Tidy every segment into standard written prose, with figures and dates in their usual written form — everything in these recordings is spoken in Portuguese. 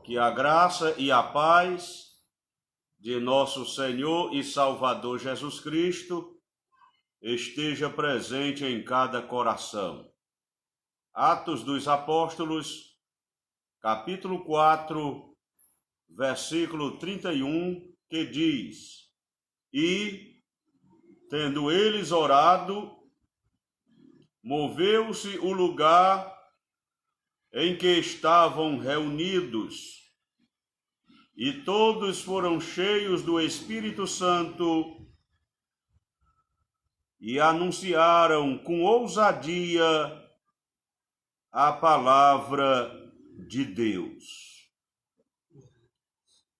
Que a graça e a paz de nosso Senhor e Salvador Jesus Cristo esteja presente em cada coração. Atos dos Apóstolos, capítulo 4, versículo 31, que diz: E, tendo eles orado, moveu-se o lugar em que estavam reunidos, e todos foram cheios do Espírito Santo e anunciaram com ousadia a palavra de Deus.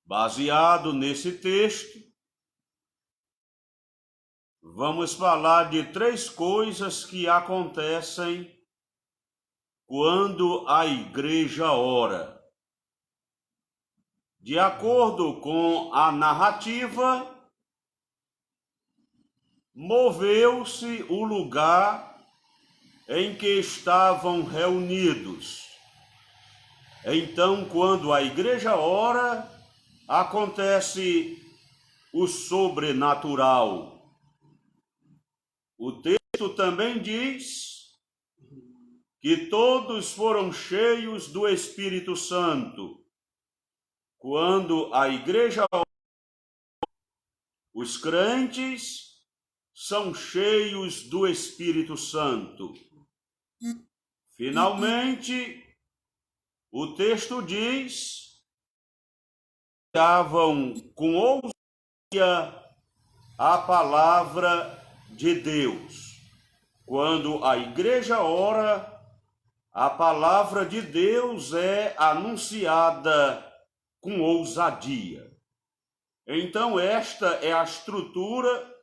Baseado nesse texto, vamos falar de 3 coisas que acontecem quando a igreja ora. De acordo com a narrativa, moveu-se o lugar em que estavam reunidos. Então, quando a igreja ora, acontece o sobrenatural. O texto também diz que todos foram cheios do Espírito Santo. Quando a igreja ora, os crentes são cheios do Espírito Santo. Finalmente, o texto diz que estavam com ousadia a palavra de Deus. Quando a igreja ora, a palavra de Deus é anunciada com ousadia. Então, esta é a estrutura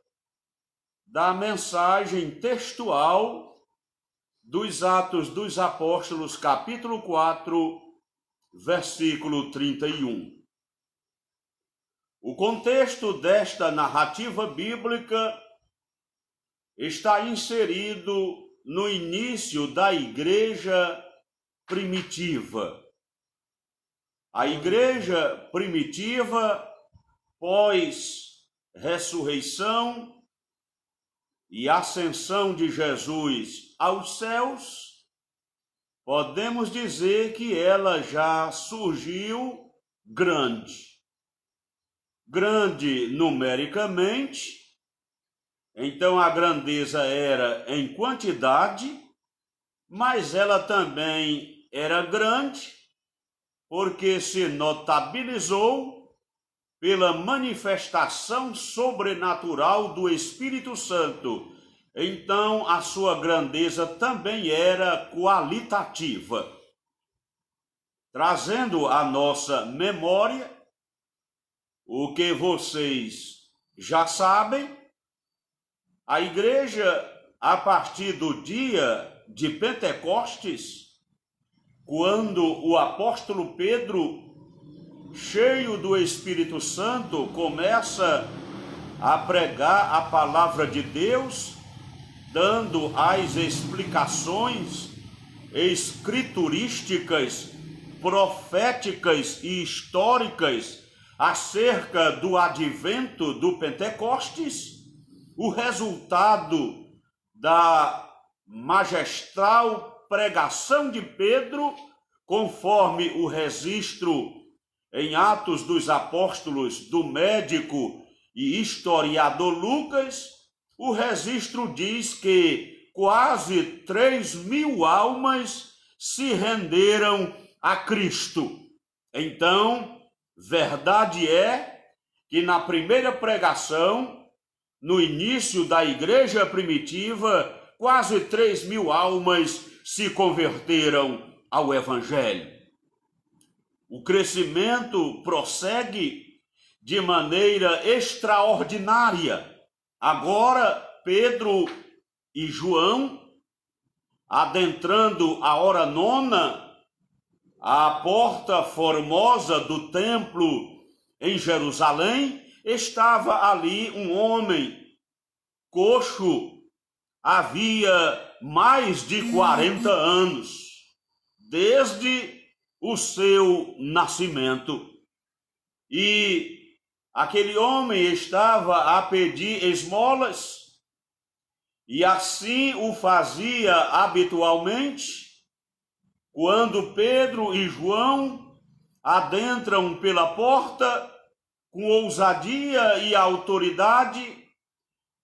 da mensagem textual dos Atos dos Apóstolos, capítulo 4, versículo 31. O contexto desta narrativa bíblica está inserido no início da igreja primitiva. A igreja primitiva, pós-ressurreição e ascensão de Jesus aos céus, podemos dizer que ela já surgiu grande numericamente. Então a grandeza era em quantidade, mas ela também era grande porque se notabilizou pela manifestação sobrenatural do Espírito Santo. Então, a sua grandeza também era qualitativa. Trazendo à nossa memória o que vocês já sabem, a igreja, a partir do dia de Pentecostes, quando o apóstolo Pedro, cheio do Espírito Santo, começa a pregar a palavra de Deus, dando as explicações escriturísticas, proféticas e históricas acerca do advento do Pentecostes, o resultado da magistral pregação de Pedro, conforme o registro em Atos dos Apóstolos do médico e historiador Lucas, o registro diz que quase 3.000 almas se renderam a Cristo. Então, verdade é que na primeira pregação, no início da igreja primitiva, quase 3.000 almas se converteram ao Evangelho. O crescimento prossegue de maneira extraordinária. Agora, Pedro e João, adentrando a hora nona, à porta formosa do templo em Jerusalém, estava ali um homem coxo, havia mais de 40 anos, desde o seu nascimento. E aquele homem estava a pedir esmolas, e assim o fazia habitualmente, quando Pedro e João adentram pela porta com ousadia e autoridade.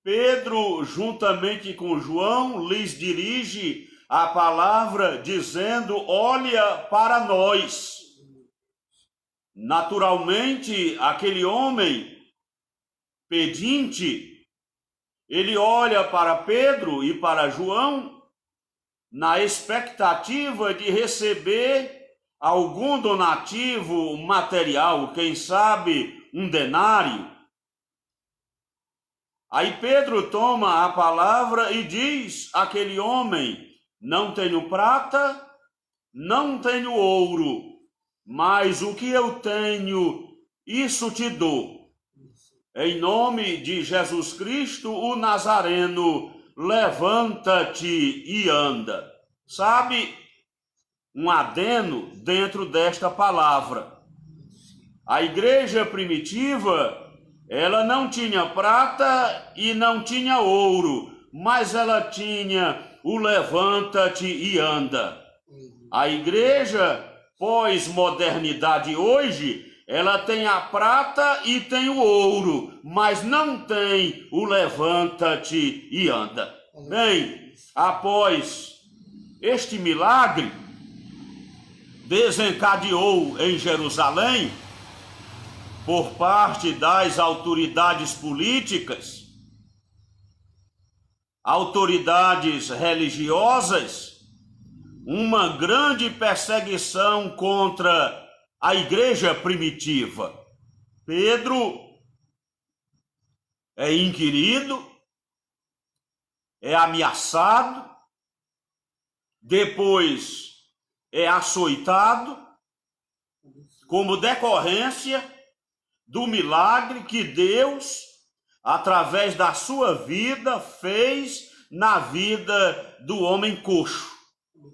Pedro, juntamente com João, lhes dirige a palavra dizendo: olha para nós. Naturalmente, aquele homem pedinte, ele olha para Pedro e para João na expectativa de receber algum donativo material, quem sabe um denário. Aí Pedro toma a palavra e diz àquele homem: não tenho prata, não tenho ouro, mas o que eu tenho, isso te dou. Em nome de Jesus Cristo, o Nazareno, levanta-te e anda. Sabe, um adeno dentro desta palavra. A igreja primitiva, ela não tinha prata e não tinha ouro, mas ela tinha o levanta-te e anda. A igreja pós-modernidade hoje, ela tem a prata e tem o ouro, mas não tem o levanta-te e anda. Bem, após este milagre, desencadeou em Jerusalém, por parte das autoridades políticas, autoridades religiosas, uma grande perseguição contra a igreja primitiva. Pedro é inquirido, é ameaçado, depois é açoitado, como decorrência do milagre que Deus, através da sua vida, fez na vida do homem coxo,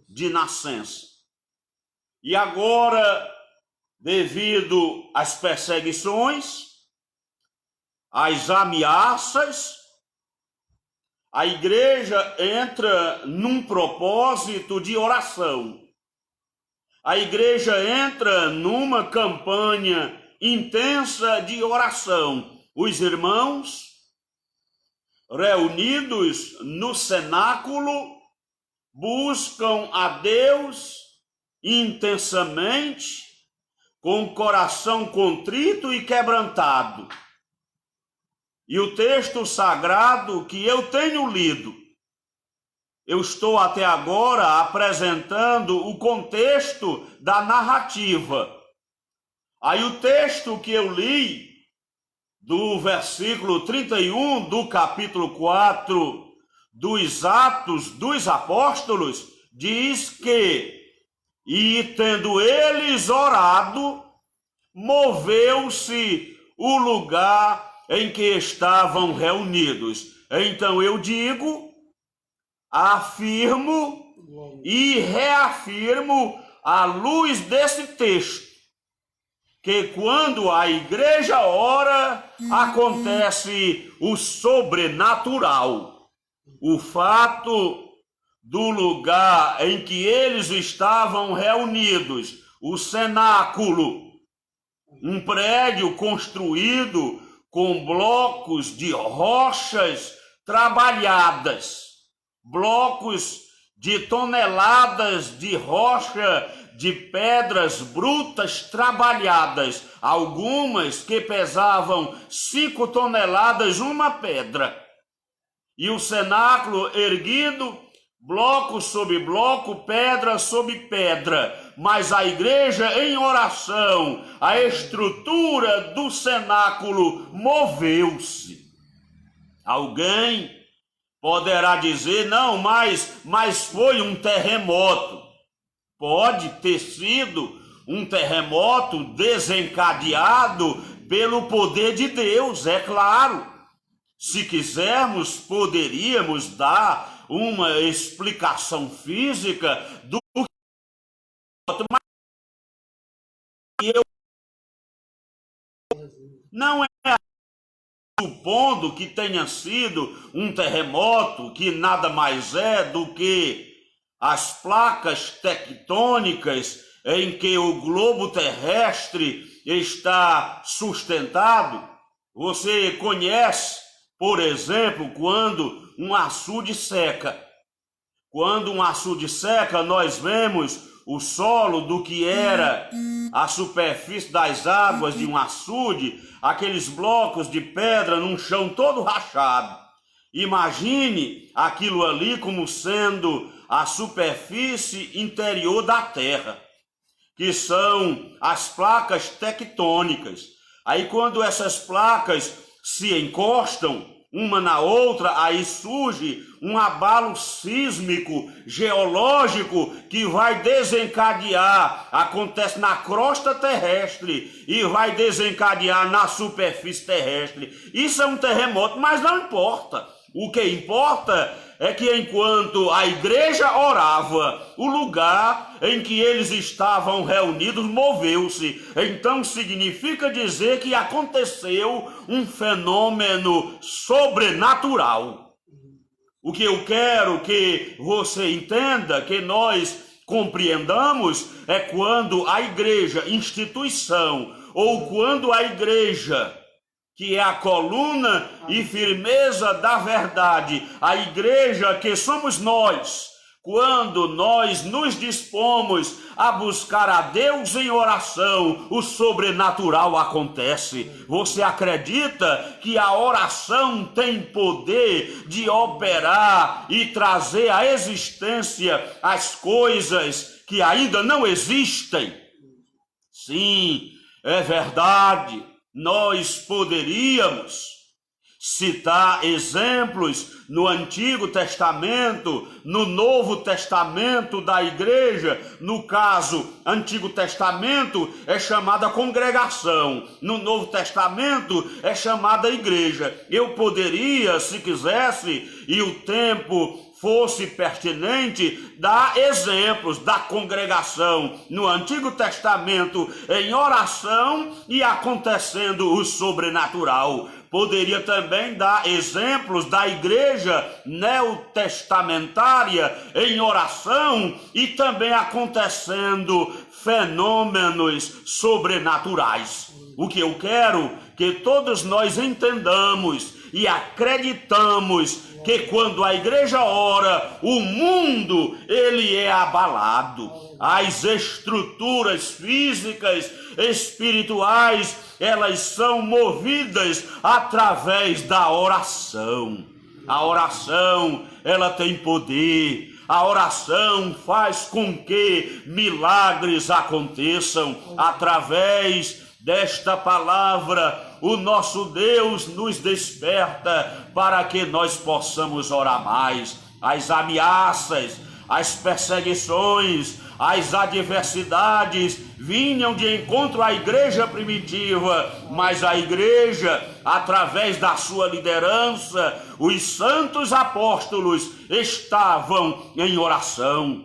de nascença. E agora, devido às perseguições, às ameaças, a igreja entra num propósito de oração. A igreja entra numa campanha intensa de oração. Os irmãos, reunidos no cenáculo, buscam a Deus intensamente, com o coração contrito e quebrantado. E o texto sagrado que eu tenho lido, eu estou até agora apresentando o contexto da narrativa. Aí o texto que eu li, do versículo 31 do capítulo 4 dos Atos dos Apóstolos, diz que, e tendo eles orado, moveu-se o lugar em que estavam reunidos. Então eu digo, afirmo e reafirmo à luz desse texto, que quando a igreja ora, acontece o sobrenatural. O fato do lugar em que eles estavam reunidos, o cenáculo, um prédio construído com blocos de rochas trabalhadas, blocos de toneladas de rocha, de pedras brutas trabalhadas, algumas que pesavam 5 toneladas uma pedra. E o cenáculo erguido, bloco sobre bloco, pedra sobre pedra. Mas a igreja em oração, a estrutura do cenáculo moveu-se. Alguém poderá dizer, não, mas foi um terremoto. Pode ter sido um terremoto desencadeado pelo poder de Deus, é claro. Se quisermos, poderíamos dar uma explicação física do terremoto, Não é supondo que tenha sido um terremoto, que nada mais é do que as placas tectônicas em que o globo terrestre está sustentado. Você conhece, por exemplo, quando um açude seca. Quando um açude seca, nós vemos o solo do que era a superfície das águas de um açude, aqueles blocos de pedra num chão todo rachado. Imagine aquilo ali como sendo a superfície interior da Terra, que são as placas tectônicas. Aí quando essas placas se encostam uma na outra, aí surge um abalo sísmico, geológico, que vai desencadear, acontece na crosta terrestre e vai desencadear na superfície terrestre. Isso é um terremoto, mas não importa. O que importa é que enquanto a igreja orava, o lugar em que eles estavam reunidos moveu-se. Então significa dizer que aconteceu um fenômeno sobrenatural. O que eu quero que você entenda, que nós compreendamos, é quando a igreja, instituição, ou quando a igreja, que é a coluna e firmeza da verdade, a igreja que somos nós, quando nós nos dispomos a buscar a Deus em oração, o sobrenatural acontece. Você acredita que a oração tem poder de operar e trazer à existência as coisas que ainda não existem? Sim, é verdade. Nós poderíamos citar exemplos no Antigo Testamento, no Novo Testamento da igreja. No caso, Antigo Testamento é chamada congregação, no Novo Testamento é chamada igreja. Eu poderia, se quisesse, e o tempo fosse pertinente, dar exemplos da congregação no Antigo Testamento em oração e acontecendo o sobrenatural. Poderia também dar exemplos da igreja neotestamentária em oração e também acontecendo fenômenos sobrenaturais. O que eu quero que todos nós entendamos e acreditamos que quando a igreja ora, o mundo ele é abalado. As estruturas físicas, espirituais, elas são movidas através da oração. A oração, ela tem poder. A oração faz com que milagres aconteçam através desta palavra. O nosso Deus nos desperta para que nós possamos orar mais. As ameaças, as perseguições, as adversidades vinham de encontro à igreja primitiva, mas a igreja, através da sua liderança, os santos apóstolos estavam em oração.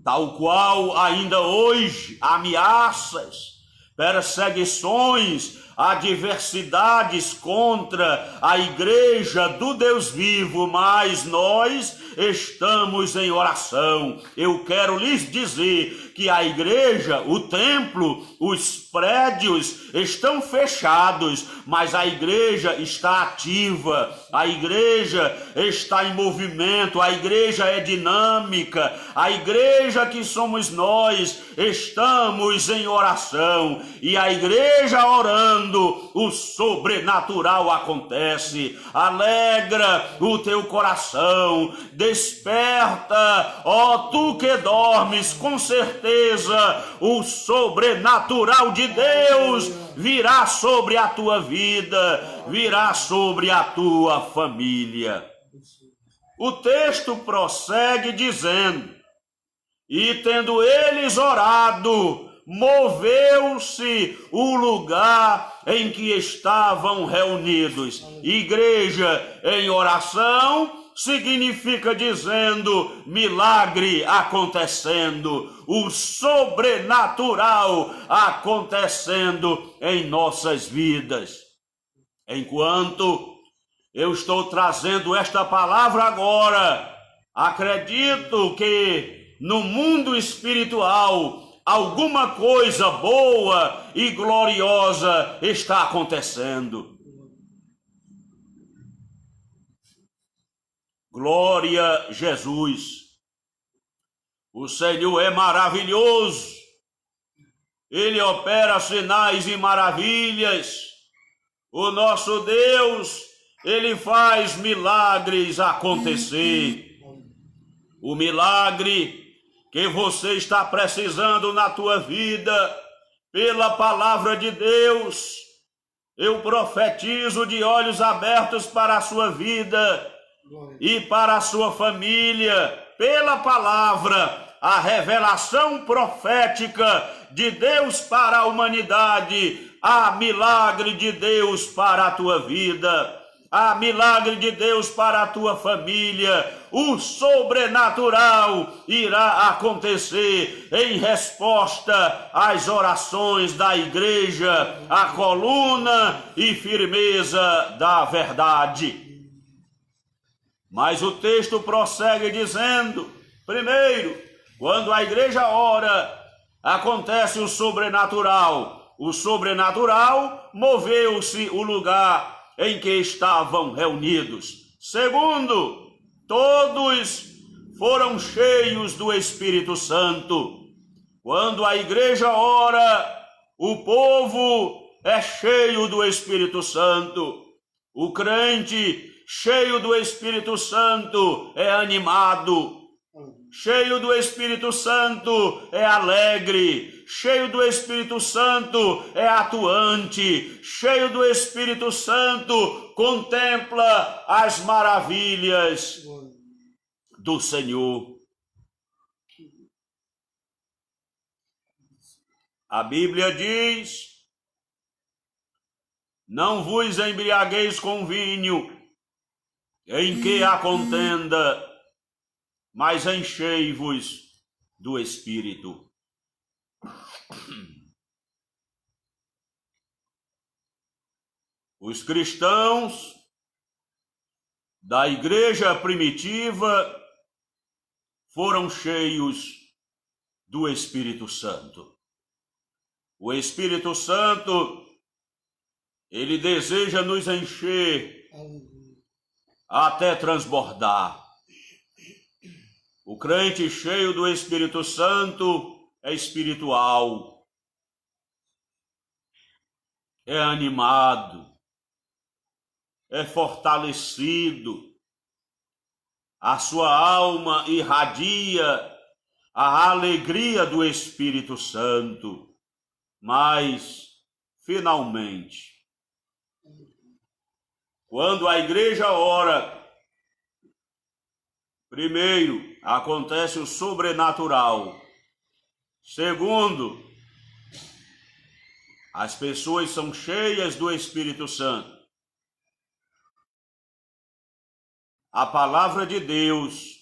Tal qual ainda hoje, ameaças, perseguições, adversidades contra a igreja do Deus vivo, mas nós estamos em oração. Eu quero lhes dizer que a igreja, o templo, os prédios estão fechados, mas a igreja está ativa, a igreja está em movimento, a igreja é dinâmica, a igreja que somos nós, estamos em oração, e a igreja orando, o sobrenatural acontece. Alegra o teu coração, desperta, ó tu que dormes, com certeza o sobrenatural de Deus virá sobre a tua vida, virá sobre a tua família. O texto prossegue dizendo: e tendo eles orado, moveu-se o lugar em que estavam reunidos. Igreja em oração, significa dizendo milagre acontecendo, o sobrenatural acontecendo em nossas vidas. Enquanto eu estou trazendo esta palavra agora, acredito que no mundo espiritual alguma coisa boa e gloriosa está acontecendo. Glória a Jesus. O Senhor é maravilhoso. Ele opera sinais e maravilhas. O nosso Deus, Ele faz milagres acontecer. O milagre que você está precisando na tua vida, pela palavra de Deus, eu profetizo de olhos abertos para a sua vida e para a sua família, pela palavra, a revelação profética de Deus para a humanidade, há milagre de Deus para a tua vida, há milagre de Deus para a tua família. O sobrenatural irá acontecer em resposta às orações da igreja, a coluna e firmeza da verdade. Mas o texto prossegue dizendo, primeiro, quando a igreja ora, acontece o sobrenatural. O sobrenatural moveu-se o lugar em que estavam reunidos. Segundo, todos foram cheios do Espírito Santo. Quando a igreja ora, o povo é cheio do Espírito Santo. O crente cheio do Espírito Santo é animado. Cheio do Espírito Santo é alegre, cheio do Espírito Santo é atuante, cheio do Espírito Santo contempla as maravilhas do Senhor. A Bíblia diz: não vos embriagueis com vinho, em que há contenda, mas enchei-vos do Espírito. Os cristãos da igreja primitiva foram cheios do Espírito Santo. O Espírito Santo, ele deseja nos encher até transbordar. O crente cheio do Espírito Santo é espiritual, é animado, é fortalecido, a sua alma irradia a alegria do Espírito Santo. Mas, finalmente, quando a igreja ora, primeiro, acontece o sobrenatural. Segundo, as pessoas são cheias do Espírito Santo. A palavra de Deus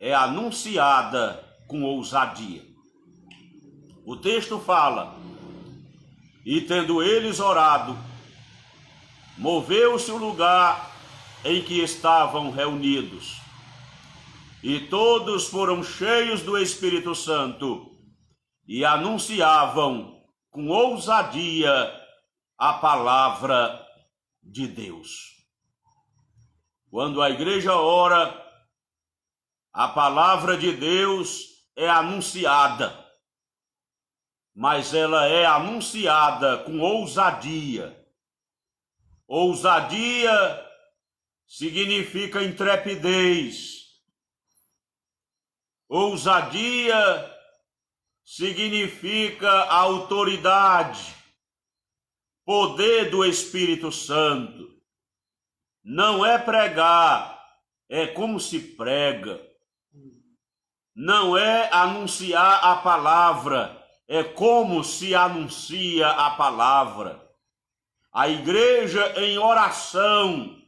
é anunciada com ousadia. O texto fala: e tendo eles orado, moveu-se o lugar em que estavam reunidos, e todos foram cheios do Espírito Santo e anunciavam com ousadia a palavra de Deus. Quando a igreja ora, a palavra de Deus é anunciada, mas ela é anunciada com ousadia. Ousadia significa intrepidez. Ousadia significa autoridade, poder do Espírito Santo. Não é pregar, é como se prega. Não é anunciar a palavra, é como se anuncia a palavra. A igreja em oração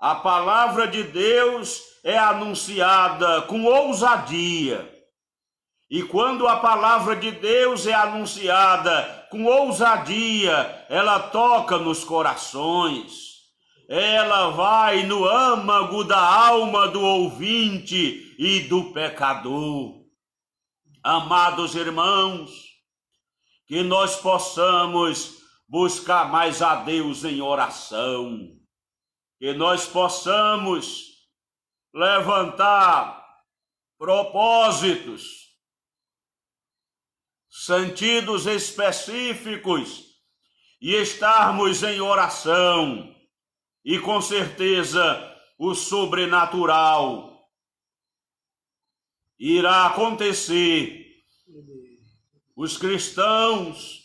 A palavra de Deus é anunciada com ousadia. E quando a palavra de Deus é anunciada com ousadia, ela toca nos corações. Ela vai no âmago da alma do ouvinte e do pecador. Amados irmãos, que nós possamos buscar mais a Deus em oração, que nós possamos levantar propósitos, sentidos específicos e estarmos em oração, e com certeza o sobrenatural irá acontecer. Os cristãos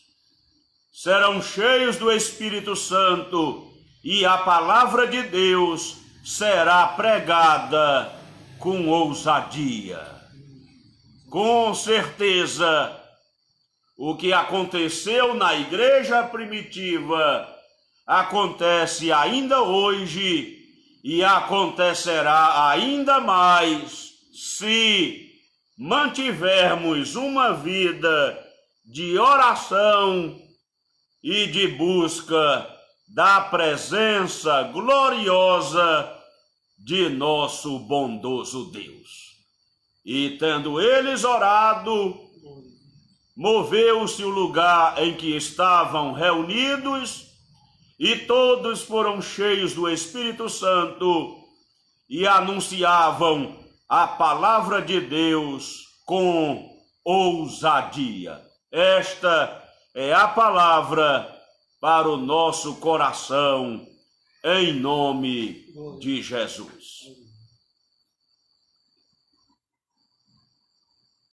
serão cheios do Espírito Santo e a palavra de Deus será pregada com ousadia. Com certeza, o que aconteceu na igreja primitiva acontece ainda hoje e acontecerá ainda mais se mantivermos uma vida de oração e de busca da presença gloriosa de nosso bondoso Deus. E tendo eles orado, moveu-se o lugar em que estavam reunidos, e todos foram cheios do Espírito Santo e anunciavam a palavra de Deus com ousadia. Esta é a palavra para o nosso coração, em nome de Jesus.